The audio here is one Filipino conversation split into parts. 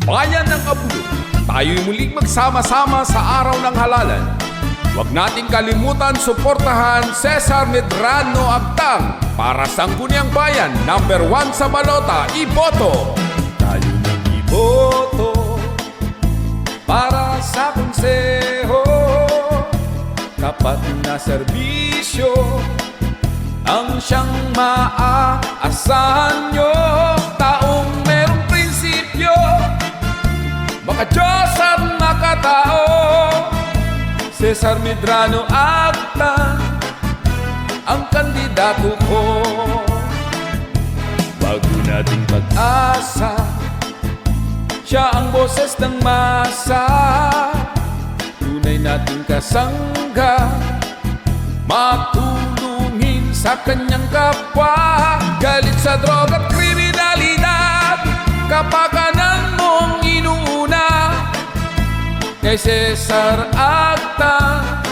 Bayan ng Abulog, tayo'y muling magsama-sama sa araw ng halalan. Huwag nating kalimutan suportahan Cesar Medrano Agtang para Sangguniang Bayan, number 1 sa balota, iboto. Tayo nang iboto para sa konseho, tapat na serbisyo ang siyang maaasahan nyo. Taong merong prinsipyo, maka-Diyos at makatao, Cesar Medrano Agtang ang kandidato ko. Bago nating pag-asa, siya ang boses ng masa, tunay nating kasangga, matulungin sa kanyang kapwa. Galit sa droga at kriminalidad, kapakanan mong inuuna, kay Cesar Agtang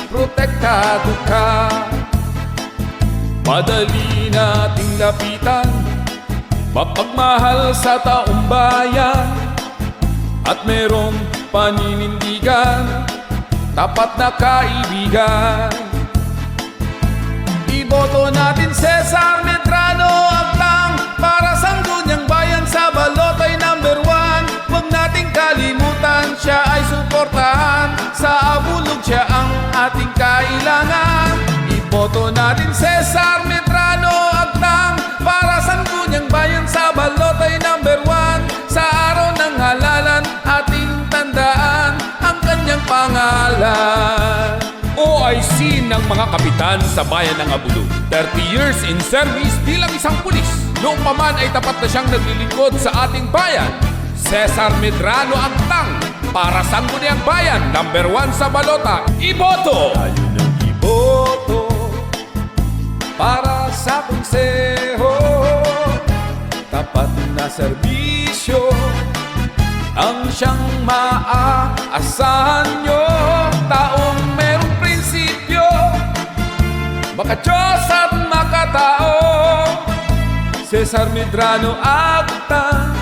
protektado ka. Madali nating lapitan, mapagmahal sa taong bayan, at merong paninindigan, tapat na kaibigan. Iboto natin Cesar Medrano Agtang para Sangguniang Bayan, sa balota'y number 1. Huwag nating kalimutan, siya ay suportahan, sa Abulog siya ang ating kailangan. Iboto natin Cesar Medrano Agtang para Sangguniang Bayan, sa balota'y number 1. Sa araw ng halalan, ating tandaan ang kanyang pangalan. OIC ng mga kapitan sa bayan ng Abulog, 30 years in service bilang isang pulis. Noong pa man ay tapat na siyang naglilingkod sa ating bayan. Cesar Medrano Agtang para Sangguniang Bayan, number 1 sa balota, iboto! Tayo nang iboto para sa konseho, tapat na serbisyo ang siyang maaasahan nyo. Taong merong prinsipyo, maka-Diyos at makatao, Cesar Medrano Agtang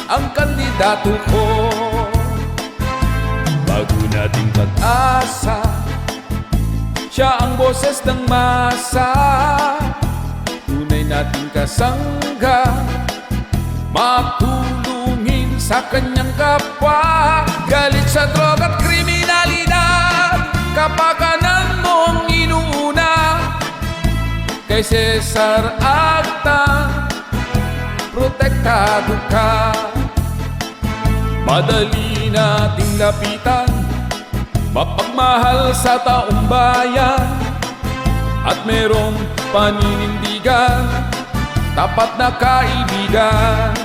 ang kandidato ko. Bago nating pag-asa, siya ang boses ng masa, tunay nating kasangga, matulungin sa kanyang kapwa. Galit sa droga at kriminalidad, kapakanan mong inuuna, kay Cesar Agtang protektado ka. Madali nating lapitan, mapagmahal sa taong bayan, at merong paninindigan, tapat na kaibigan.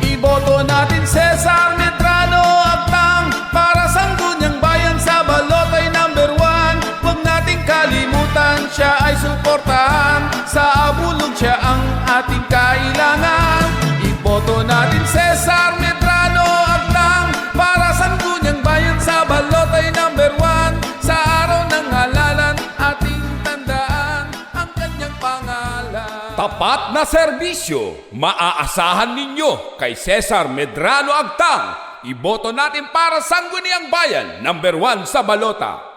Iboto natin Cesar Medrano Agtang para Sangguniang Bayan, sa balota'y number 1. Huwag nating kalimutan, siya ay suportahan, sa Abulog siya ang ating kailangan. Iboto natin Cesar Medrano Agtang para Sangguniang Bayan, sa balota'y number 1. Sa araw ng halalan, ating tandaan ang kanyang pangalan. Tapat na serbisyo, maaasahan ninyo kay Cesar Medrano Agtang. Iboto natin para Sangguniang Bayan, number 1 sa balota.